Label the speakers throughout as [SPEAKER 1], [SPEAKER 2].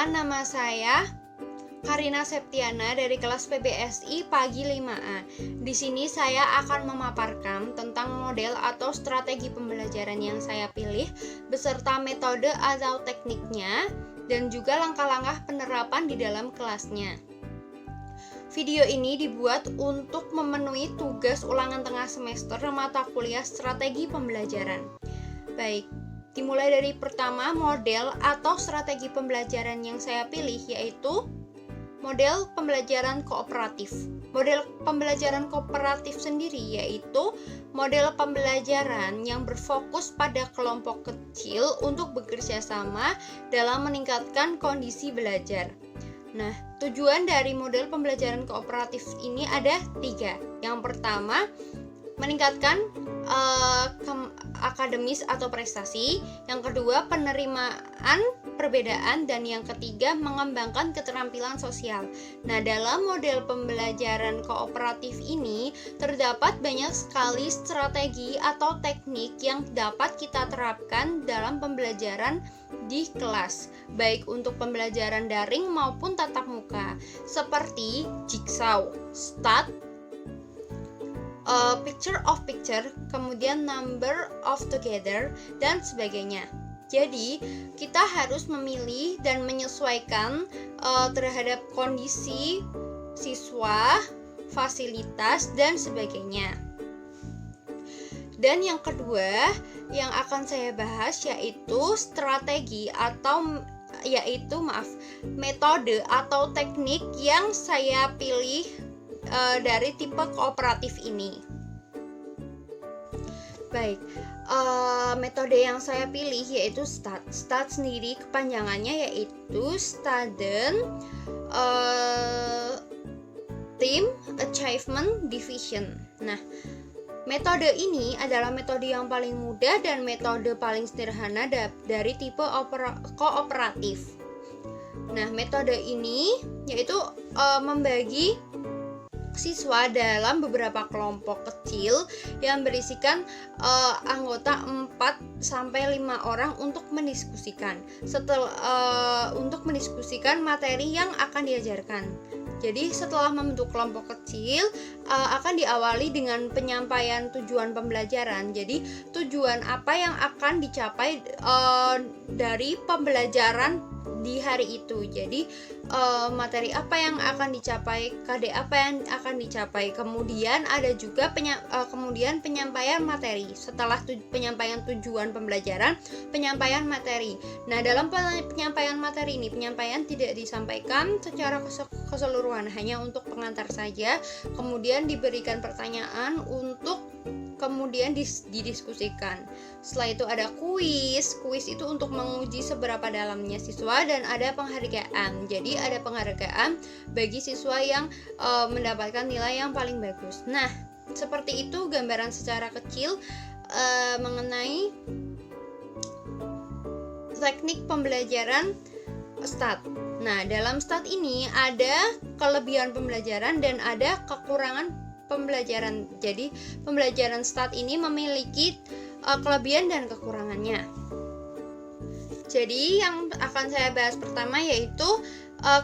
[SPEAKER 1] Perkenalkan, nama saya Karina Septiana dari kelas PBSI Pagi 5A. Di sini saya akan memaparkan tentang model atau strategi pembelajaran yang saya pilih beserta metode atau tekniknya dan juga langkah-langkah penerapan di dalam kelasnya. Video ini dibuat untuk memenuhi tugas ulangan tengah semester mata kuliah strategi pembelajaran. Baik, dimulai dari pertama, model atau strategi pembelajaran yang saya pilih yaitu model pembelajaran kooperatif. Model pembelajaran kooperatif sendiri yaitu model pembelajaran yang berfokus pada kelompok kecil untuk bekerja sama dalam meningkatkan kondisi belajar. Nah, tujuan dari model pembelajaran kooperatif ini ada 3. Yang pertama, meningkatkan akademis atau prestasi. Yang kedua, penerimaan perbedaan, dan yang ketiga, mengembangkan keterampilan sosial. Nah, dalam model pembelajaran kooperatif ini terdapat banyak sekali strategi atau teknik yang dapat kita terapkan dalam pembelajaran di kelas, baik untuk pembelajaran daring maupun tatap muka, seperti jigsaw, STAT, picture of picture, kemudian number of together, dan sebagainya. Jadi, kita harus memilih dan menyesuaikan terhadap kondisi siswa, fasilitas, dan sebagainya. Dan yang kedua yang akan saya bahas yaitu strategi atau metode atau teknik yang saya pilih dari tipe kooperatif ini. Baik, metode yang saya pilih yaitu STAT. STAT sendiri kepanjangannya yaitu Student Team Achievement Division. Nah, metode ini adalah metode yang paling mudah dan metode paling sederhana dari tipe kooperatif. Nah, metode ini yaitu membagi siswa dalam beberapa kelompok kecil yang berisikan anggota 4-5 orang untuk mendiskusikan untuk mendiskusikan materi yang akan diajarkan. Jadi setelah membentuk kelompok kecil akan diawali dengan penyampaian tujuan pembelajaran. Jadi tujuan apa yang akan dicapai dari pembelajaran di hari itu. Jadi materi apa yang akan dicapai, KD apa yang akan dicapai. Kemudian ada juga penyampaian materi. Setelah penyampaian tujuan pembelajaran, penyampaian materi. Nah, dalam penyampaian materi ini, penyampaian tidak disampaikan secara keseluruhan, hanya untuk pengantar saja. Kemudian diberikan pertanyaan untuk kemudian didiskusikan. Setelah itu ada kuis. Kuis itu untuk menguji seberapa dalamnya siswa, dan ada penghargaan. Jadi ada penghargaan bagi siswa yang mendapatkan nilai yang paling bagus. Nah, seperti itu gambaran secara kecil mengenai teknik pembelajaran STAT. Nah, dalam STAT ini ada kelebihan pembelajaran dan ada kekurangan pembelajaran. Jadi pembelajaran STAT ini memiliki kelebihan dan kekurangannya. Jadi yang akan saya bahas pertama yaitu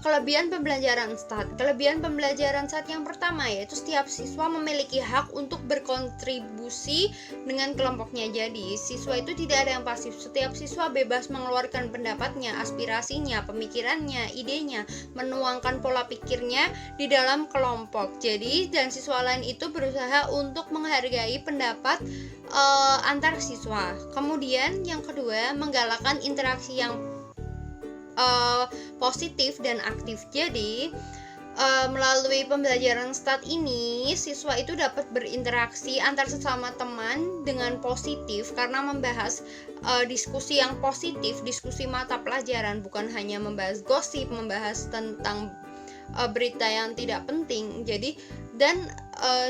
[SPEAKER 1] kelebihan pembelajaran STAT. Kelebihan pembelajaran STAT yang pertama yaitu setiap siswa memiliki hak untuk berkontribusi dengan kelompoknya. Jadi siswa itu tidak ada yang pasif. Setiap siswa bebas mengeluarkan pendapatnya, aspirasinya, pemikirannya, idenya, menuangkan pola pikirnya di dalam kelompok. Jadi dan siswa lain itu berusaha untuk menghargai pendapat antar siswa. Kemudian yang kedua, menggalakkan interaksi yang positif dan aktif. Jadi melalui pembelajaran STAT ini, siswa itu dapat berinteraksi antar sesama teman dengan positif karena membahas diskusi yang positif, diskusi mata pelajaran, bukan hanya membahas gosip, membahas tentang berita yang tidak penting. Jadi dan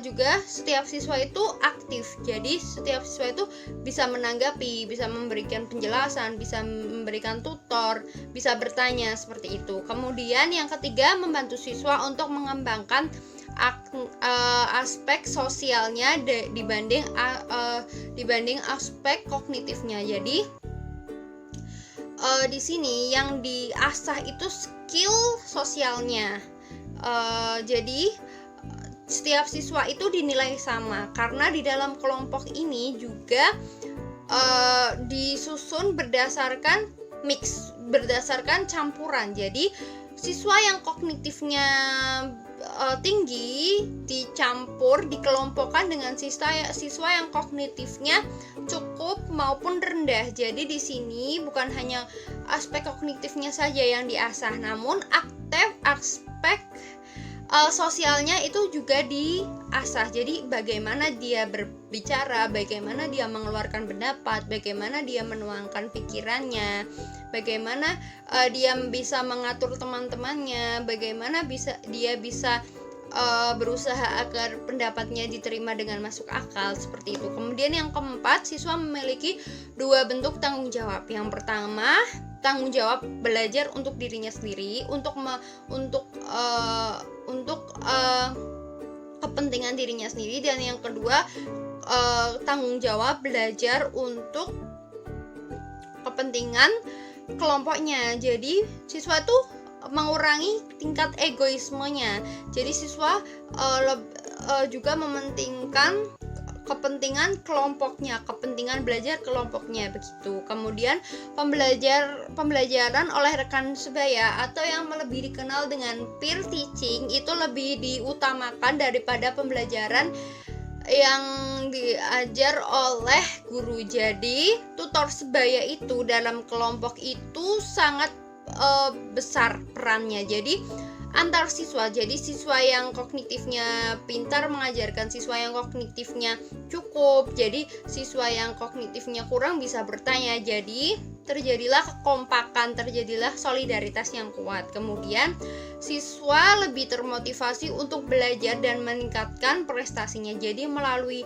[SPEAKER 1] juga setiap siswa itu aktif. Jadi setiap siswa itu bisa menanggapi, bisa memberikan penjelasan, bisa memberikan tutor, bisa bertanya seperti itu. Kemudian yang ketiga, membantu siswa untuk mengembangkan aspek sosialnya dibanding aspek kognitifnya. Jadi di sini yang diasah itu skill sosialnya. Jadi setiap siswa itu dinilai sama karena di dalam kelompok ini juga disusun berdasarkan berdasarkan campuran. Jadi siswa yang kognitifnya tinggi dicampur dikelompokkan dengan siswa yang kognitifnya cukup maupun rendah. Jadi di sini bukan hanya aspek kognitifnya saja yang diasah, namun aspek sosialnya itu juga diasah. Jadi bagaimana dia berbicara, bagaimana dia mengeluarkan pendapat, bagaimana dia menuangkan pikirannya, bagaimana dia bisa mengatur teman-temannya, bagaimana dia bisa berusaha agar pendapatnya diterima dengan masuk akal, seperti itu. Kemudian yang keempat, siswa memiliki 2 bentuk tanggung jawab. Yang pertama, tanggung jawab belajar untuk dirinya sendiri, untuk kepentingan dirinya sendiri, dan yang kedua tanggung jawab belajar untuk kepentingan kelompoknya. Jadi siswa tuh mengurangi tingkat egoismenya. Jadi siswa juga mementingkan kepentingan kelompoknya, kepentingan belajar kelompoknya, begitu. Kemudian pembelajaran oleh rekan sebaya atau yang lebih dikenal dengan peer teaching itu lebih diutamakan daripada pembelajaran yang diajar oleh guru. Jadi tutor sebaya itu dalam kelompok itu sangat besar perannya. Jadi antar siswa, jadi siswa yang kognitifnya pintar mengajarkan siswa yang kognitifnya cukup, jadi siswa yang kognitifnya kurang bisa bertanya. Jadi terjadilah kekompakan, terjadilah solidaritas yang kuat. Kemudian siswa lebih termotivasi untuk belajar dan meningkatkan prestasinya. Jadi melalui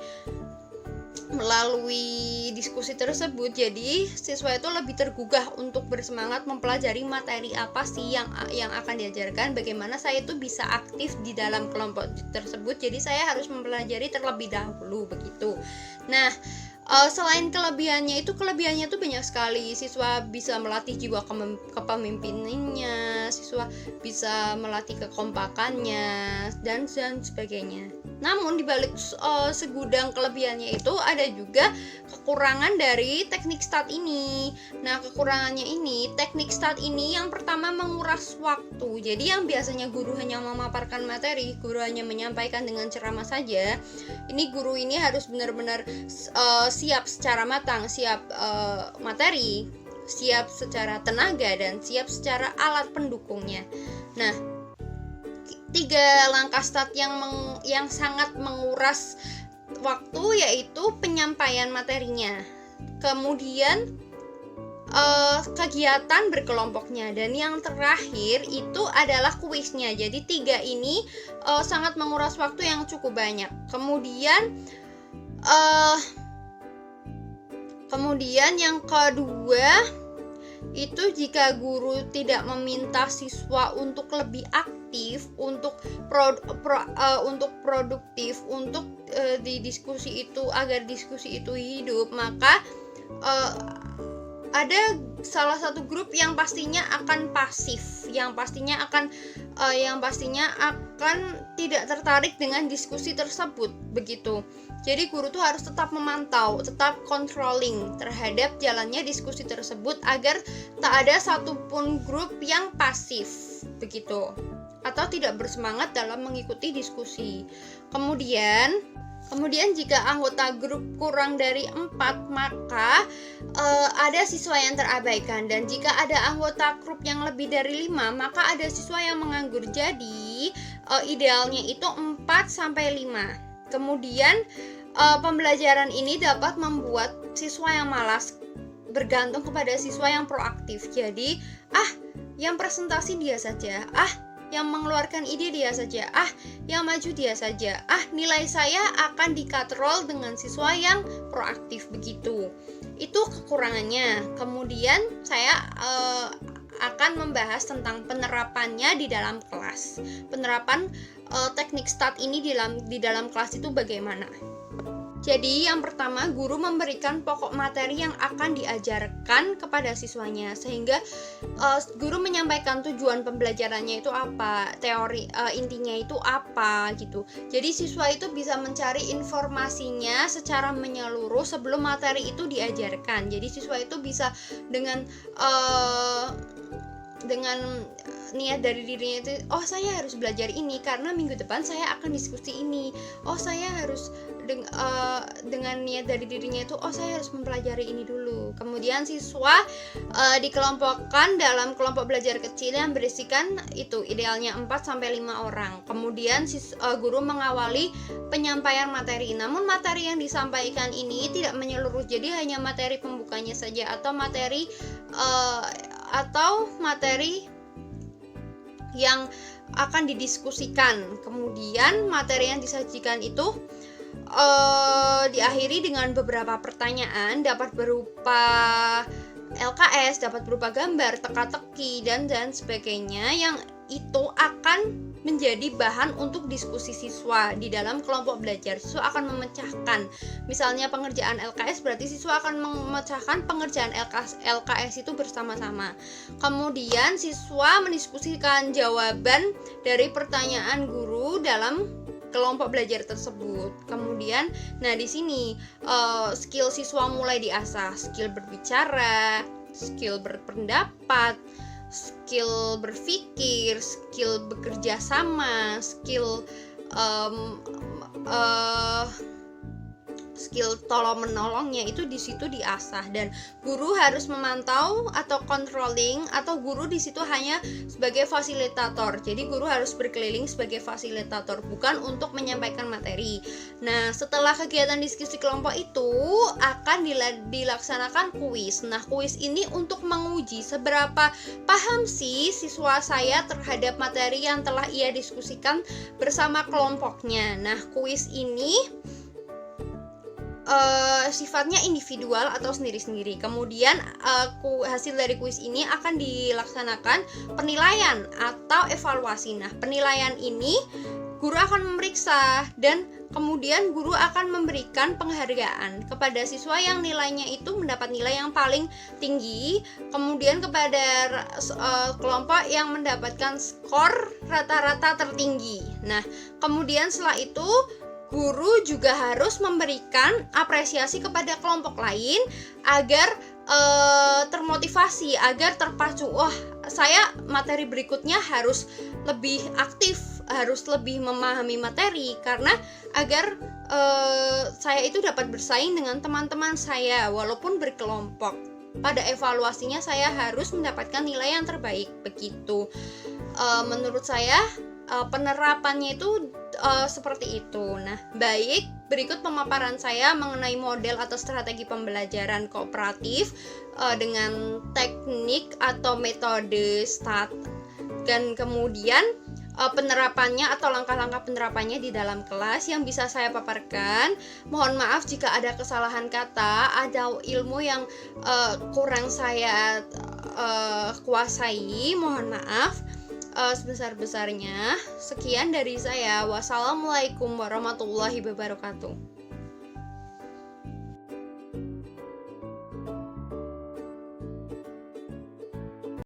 [SPEAKER 1] diskusi tersebut, jadi siswa itu lebih tergugah untuk bersemangat mempelajari materi apa sih yang akan diajarkan, bagaimana saya itu bisa aktif di dalam kelompok tersebut. Jadi saya harus mempelajari terlebih dahulu, begitu. Nah, selain kelebihannya itu banyak sekali. Siswa bisa melatih jiwa kepemimpinannya, siswa bisa melatih kekompakannya, dan sebagainya. Namun di balik segudang kelebihannya itu ada juga kekurangan dari teknik STAT ini. Nah, kekurangannya ini, teknik STAT ini yang pertama menguras waktu. Jadi yang biasanya guru hanya memaparkan materi, guru hanya menyampaikan dengan ceramah saja, ini guru ini harus benar-benar siap secara matang, siap materi, siap secara tenaga, dan siap secara alat pendukungnya. Nah, 3 langkah STAT yang sangat menguras waktu yaitu penyampaian materinya, kemudian kegiatan berkelompoknya, dan yang terakhir itu adalah kuisnya. Jadi 3 ini sangat menguras waktu yang cukup banyak. Kemudian yang kedua itu jika guru tidak meminta siswa untuk lebih aktif, untuk produktif, untuk di diskusi itu, agar diskusi itu hidup, maka ada salah satu grup yang pastinya akan pasif, yang pastinya akan tidak tertarik dengan diskusi tersebut, begitu. Jadi guru tuh harus tetap memantau, tetap controlling terhadap jalannya diskusi tersebut agar tak ada satupun grup yang pasif, begitu, atau tidak bersemangat dalam mengikuti diskusi. Kemudian jika anggota grup kurang dari 4, maka ada siswa yang terabaikan, dan jika ada anggota grup yang lebih dari 5, maka ada siswa yang menganggur. Jadi idealnya itu 4-5. Kemudian pembelajaran ini dapat membuat siswa yang malas bergantung kepada siswa yang proaktif. Jadi yang presentasi dia saja, yang mengeluarkan ide dia saja, yang maju dia saja, nilai saya akan dikatrol dengan siswa yang proaktif, begitu. Itu kekurangannya. Kemudian saya akan membahas tentang penerapannya di dalam kelas. Penerapan teknik STAT ini di dalam kelas itu bagaimana? Jadi yang pertama, guru memberikan pokok materi yang akan diajarkan kepada siswanya, sehingga guru menyampaikan tujuan pembelajarannya itu apa, teori intinya itu apa gitu. Jadi siswa itu bisa mencari informasinya secara menyeluruh sebelum materi itu diajarkan. Jadi siswa itu bisa dengan niat dari dirinya itu, oh saya harus belajar ini karena minggu depan saya akan diskusi ini. Oh saya harus dengan niat dari dirinya itu, oh saya harus mempelajari ini dulu. Kemudian siswa dikelompokkan dalam kelompok belajar kecil yang berisikan itu idealnya 4-5 orang. Kemudian guru mengawali penyampaian materi. Namun materi yang disampaikan ini tidak menyeluruh, jadi hanya materi pembukanya saja atau materi yang akan didiskusikan. Kemudian materi yang disajikan itu diakhiri dengan beberapa pertanyaan, dapat berupa LKS, dapat berupa gambar, teka-teki, dan sebagainya, yang itu akan menjadi bahan untuk diskusi siswa di dalam kelompok belajar. Siswa akan memecahkan, misalnya pengerjaan LKS, berarti siswa akan memecahkan pengerjaan LKS itu bersama-sama. Kemudian siswa mendiskusikan jawaban dari pertanyaan guru dalam kelompok belajar tersebut. Kemudian, nah di sini skill siswa mulai diasah, skill berbicara, skill berpendapat, skill berpikir, skill bekerja sama, skill skill tolong menolongnya itu di situ diasah, dan guru harus memantau atau controlling, atau guru di situ hanya sebagai fasilitator. Jadi guru harus berkeliling sebagai fasilitator, bukan untuk menyampaikan materi. Nah, setelah kegiatan diskusi kelompok itu akan dilaksanakan kuis. Nah, kuis ini untuk menguji seberapa paham sih siswa saya terhadap materi yang telah ia diskusikan bersama kelompoknya. Nah, kuis ini sifatnya individual atau sendiri-sendiri. Kemudian hasil dari kuis ini akan dilaksanakan penilaian atau evaluasi. Nah, penilaian ini guru akan memeriksa, dan kemudian guru akan memberikan penghargaan kepada siswa yang nilainya itu mendapat nilai yang paling tinggi, kemudian kepada kelompok yang mendapatkan skor rata-rata tertinggi. Nah, kemudian setelah itu guru juga harus memberikan apresiasi kepada kelompok lain agar termotivasi, agar terpacu. Wah, saya materi berikutnya harus lebih aktif, harus lebih memahami materi, karena agar saya itu dapat bersaing dengan teman-teman saya walaupun berkelompok. Pada evaluasinya saya harus mendapatkan nilai yang terbaik, begitu. Menurut saya penerapannya itu seperti itu. Nah, baik, berikut pemaparan saya mengenai model atau strategi pembelajaran kooperatif dengan teknik atau metode STAT, dan kemudian penerapannya atau langkah-langkah penerapannya di dalam kelas yang bisa saya paparkan. Mohon maaf jika ada kesalahan kata atau ilmu yang kurang saya kuasai, mohon maaf sebesar-besarnya. Sekian dari saya. Wassalamualaikum warahmatullahi wabarakatuh.